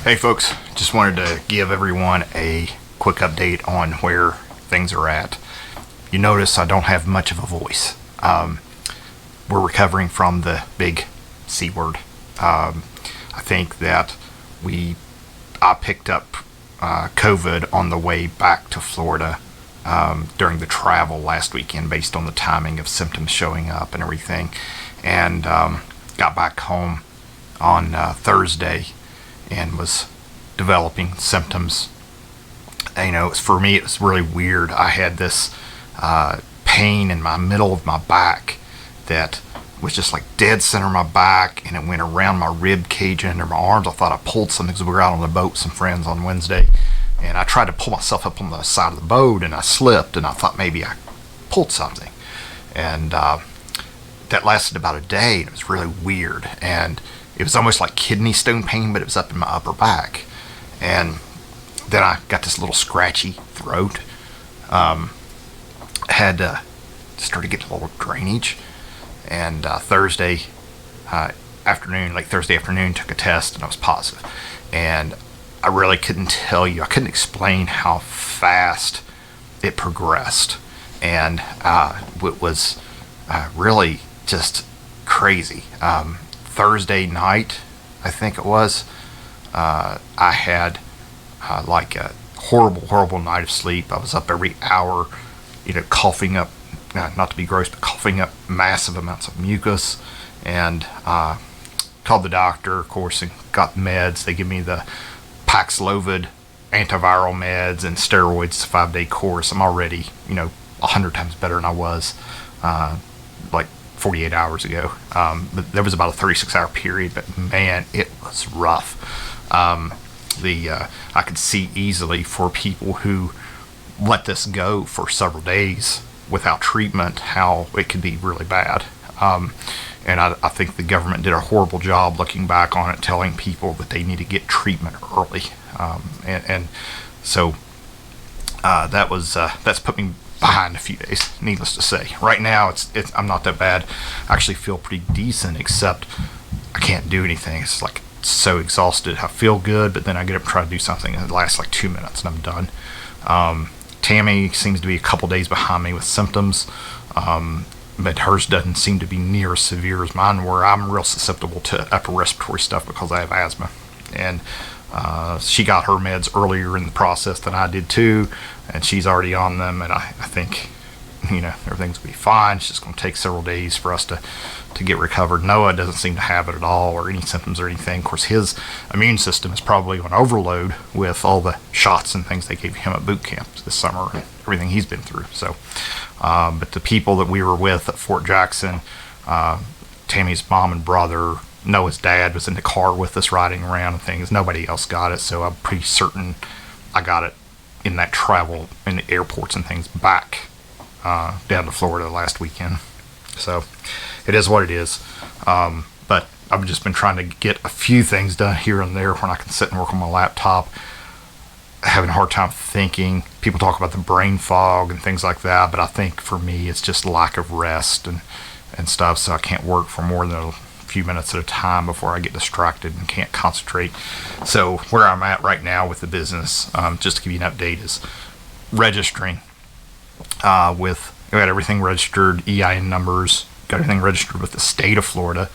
Hey folks, just wanted to give everyone a quick update on where things are at. You notice I don't have much of a voice. We're recovering from the big C word. I think that I picked up COVID on the way back to Florida during the travel last weekend based on the timing of symptoms showing up and everything. And got back home on Thursday and was developing symptoms. For me, it was really weird. I had this pain in my middle of my back that was just like dead center of my back, and it went around my rib cage and under my arms. I thought I pulled something because we were out on the boat with some friends on Wednesday, and I tried to pull myself up on the side of the boat, and I slipped, and I thought maybe I pulled something. And that lasted about a day, and it was really weird. And it was almost like kidney stone pain, but it was up in my upper back. And then I got this little scratchy throat. Started getting a little drainage. And Thursday afternoon, took a test, and I was positive. And I really couldn't tell you, I couldn't explain how fast it progressed. And it was really just crazy. Thursday night, I think it was, I had like a horrible night of sleep. I was up every hour, coughing up, not to be gross, but coughing up massive amounts of mucus. And called the doctor, of course, and got meds. They give me the Paxlovid antiviral meds and steroids, 5-day course. I'm already, 100 times better than I was like 48 hours ago. But there was about a 36-hour period, but man, it was rough. I could see easily for people who let this go for several days without treatment how it could be really bad. And I think the government did a horrible job looking back on it, telling people that they need to get treatment early. So that's put me behind a few days, needless to say. Right now, I'm not that bad. I actually feel pretty decent, except I can't do anything. It's like so exhausted. I feel good, but then I get up and try to do something, and it lasts like 2 minutes, and I'm done. Tammy seems to be a couple days behind me with symptoms, but hers doesn't seem to be near as severe as mine were. I'm real susceptible to upper respiratory stuff because I have asthma. And she got her meds earlier in the process than I did too, and she's already on them, and I think everything's gonna be fine. It's just gonna take several days for us to get recovered. Noah doesn't seem to have it at all, or any symptoms or anything. Of course, his immune system is probably on overload with all the shots and things they gave him at boot camp this summer and everything he's been through. So but the people that we were with at Fort Jackson, Tammy's mom and brother, Noah's dad was in the car with us riding around and things. Nobody else got it, so I'm pretty certain I got it in that travel in the airports and things back down to Florida last weekend. So it is what it is. But I've just been trying to get a few things done here and there when I can sit and work on my laptop. Having a hard time thinking. People talk about the brain fog and things like that, but I think for me it's just lack of rest and stuff, so I can't work for more than a few minutes at a time before I get distracted and can't concentrate. So where I'm at right now with the business, just to give you an update, is registering. We got everything registered, EIN numbers, got everything registered with the state of Florida,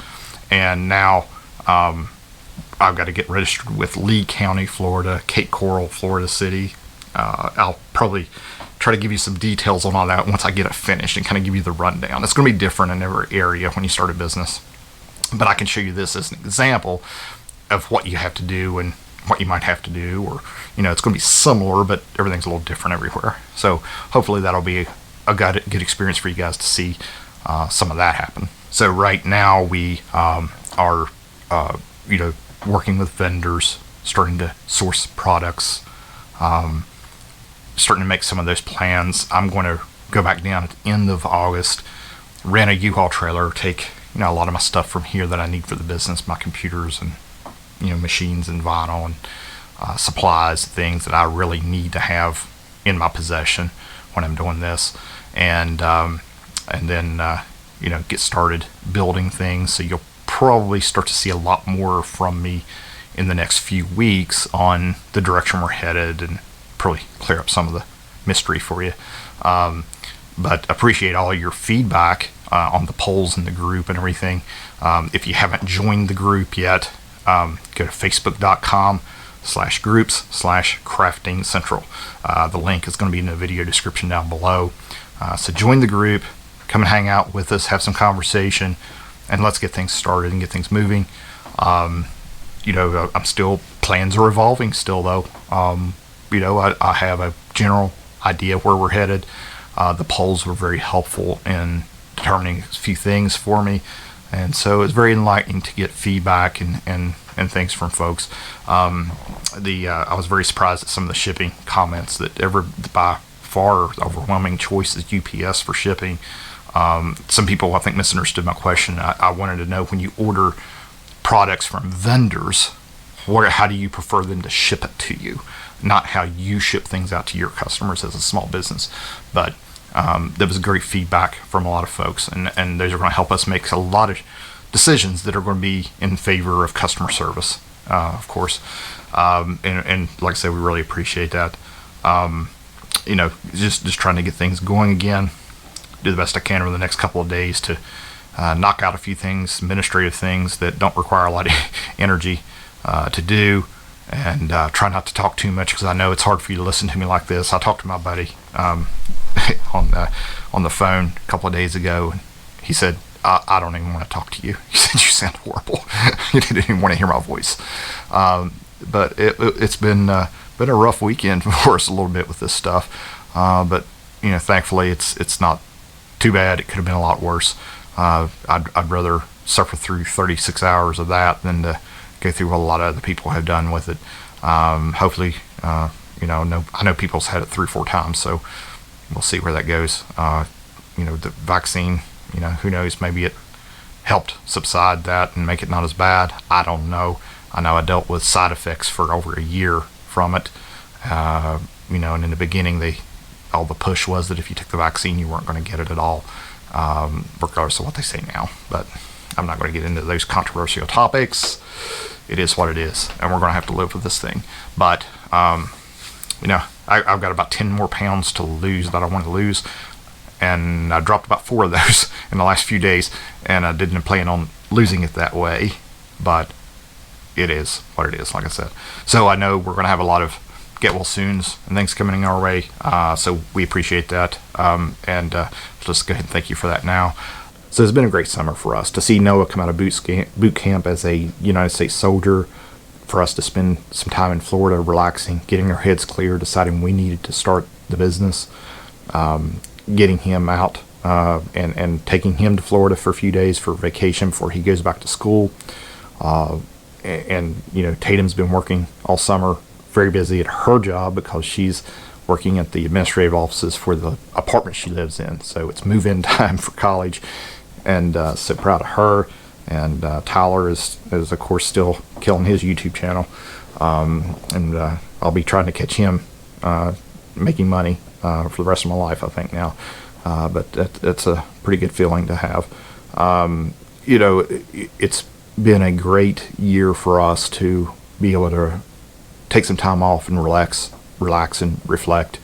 and now I've got to get registered with Lee County, Florida, Cape Coral, Florida City. I'll probably try to give you some details on all that once I get it finished and kind of give you the rundown. It's going to be different in every area when you start a business, but I can show you this as an example of what you have to do and what you might have to do, or it's going to be similar, but everything's a little different everywhere. So hopefully that'll be a good experience for you guys to see some of that happen. So right now we are working with vendors, starting to source products, starting to make some of those plans. I'm going to go back down at the end of August, rent a U-Haul trailer, take a lot of my stuff from here that I need for the business, my computers and machines and vinyl and supplies, things that I really need to have in my possession when I'm doing this, and then get started building things. So you'll probably start to see a lot more from me in the next few weeks on the direction we're headed, and probably clear up some of the mystery for you. But appreciate all your feedback on the polls in the group and everything. If you haven't joined the group yet, go to facebook.com/groups/crafting central. The link is going to be in the video description down below. So join the group, come and hang out with us, have some conversation, and let's get things started and get things moving. I'm still, plans are evolving still though. I have a general idea where we're headed. The polls were very helpful in determining a few things for me, and so it's very enlightening to get feedback and things from folks. I was very surprised at some of the shipping comments that by far overwhelming choice is UPS for shipping. Some people I think misunderstood my question. I wanted to know, when you order products from vendors, how do you prefer them to ship it to you, not how you ship things out to your customers as a small business. But there was great feedback from a lot of folks, and those are going to help us make a lot of decisions that are going to be in favor of customer service, of course. And like I said, we really appreciate that. Just trying to get things going again, do the best I can over the next couple of days to knock out a few things, administrative things that don't require a lot of energy to do, and try not to talk too much, because I know it's hard for you to listen to me like this. I talked to my buddy on the phone a couple of days ago, and he said, I don't even want to talk to you. He said, you sound horrible. He didn't even want to hear my voice. But it's been a rough weekend for us a little bit with this stuff. But thankfully it's not too bad. It could have been a lot worse. I'd rather suffer through 36 hours of that than to go through what a lot of other people have done with it. Hopefully, I know people's had it 3 or 4 times, so we'll see where that goes. The vaccine, who knows, maybe it helped subside that and make it not as bad. I don't know. I know I dealt with side effects for over a year from it. And in the beginning, all the push was that if you took the vaccine, you weren't going to get it at all, regardless of what they say now. But I'm not going to get into those controversial topics. It is what it is, and we're going to have to live with this thing. But, I've got about 10 more pounds to lose that I want to lose, and I dropped about 4 of those in the last few days, and I didn't plan on losing it that way, but it is what it is, like I said. So I know we're going to have a lot of get well soons and things coming our way, so we appreciate that, and just go ahead and thank you for that now. So it's been a great summer for us to see Noah come out of boot camp as a United States soldier, for us to spend some time in Florida relaxing, getting our heads clear, deciding we needed to start the business, getting him out and taking him to Florida for a few days for vacation before he goes back to school. And Tatum's been working all summer, very busy at her job, because she's working at the administrative offices for the apartment she lives in. So it's move-in time for college, and so proud of her. And Tyler is of course still killing his YouTube channel, and I'll be trying to catch him making money for the rest of my life, I think now. But that's a pretty good feeling to have. It's been a great year for us to be able to take some time off and relax and reflect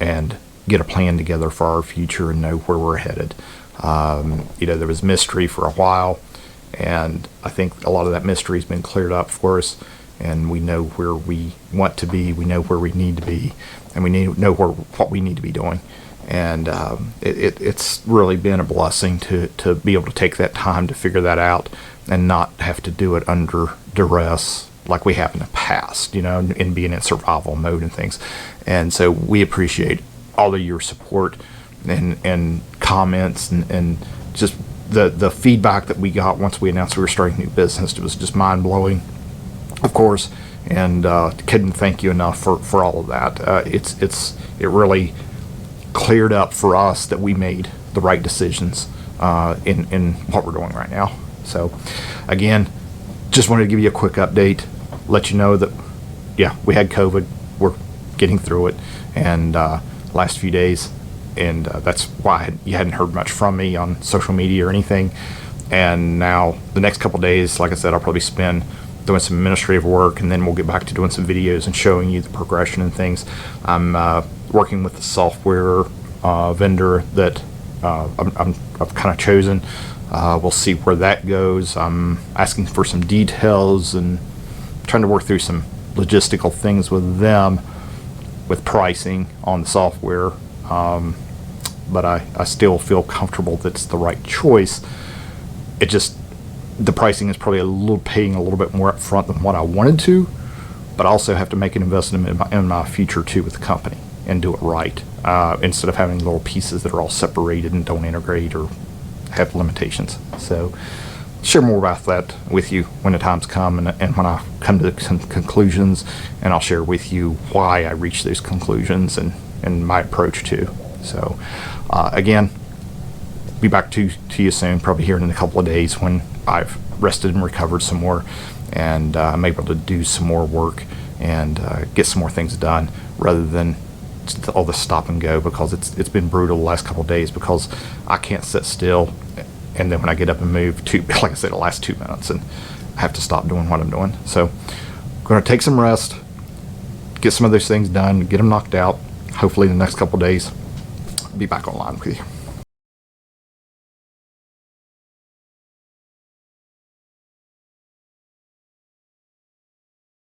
and get a plan together for our future and know where we're headed. There was mystery for a while, and I think a lot of that mystery has been cleared up for us, and we know where we want to be, we know where we need to be, and we know what we need to be doing. And it's really been a blessing to be able to take that time to figure that out and not have to do it under duress like we have in the past, and being in survival mode and things. And so we appreciate all of your support and comments and just the feedback that we got once we announced we were starting a new business. It was just mind-blowing, of course, and couldn't thank you enough for all of that. It really cleared up for us that we made the right decisions in what we're doing right now. So again, just wanted to give you a quick update, let you know that we had COVID, we're getting through it, and last few days, and that's why you hadn't heard much from me on social media or anything. And now the next couple days, like I said, I'll probably spend doing some administrative work, and then we'll get back to doing some videos and showing you the progression and things. I'm working with the software vendor that I've kind of chosen. We'll see where that goes. I'm asking for some details and trying to work through some logistical things with them with pricing on the software. But I still feel comfortable that it's the right choice. It just, the pricing is probably paying a little bit more up front than what I wanted to, but I also have to make an investment in my future too with the company and do it right, instead of having little pieces that are all separated and don't integrate or have limitations. So share more about that with you when the times come, and when I come to some conclusions, and I'll share with you why I reached those conclusions and my approach too. So again, be back to you soon, probably here in a couple of days when I've rested and recovered some more, and I'm able to do some more work and get some more things done rather than all the stop and go, because it's been brutal the last couple of days, because I can't sit still, and then when I get up and move, like I said, the last 2 minutes, and I have to stop doing what I'm doing. So I'm going to take some rest, get some of those things done, get them knocked out. Hopefully in the next couple of days, be back online with you.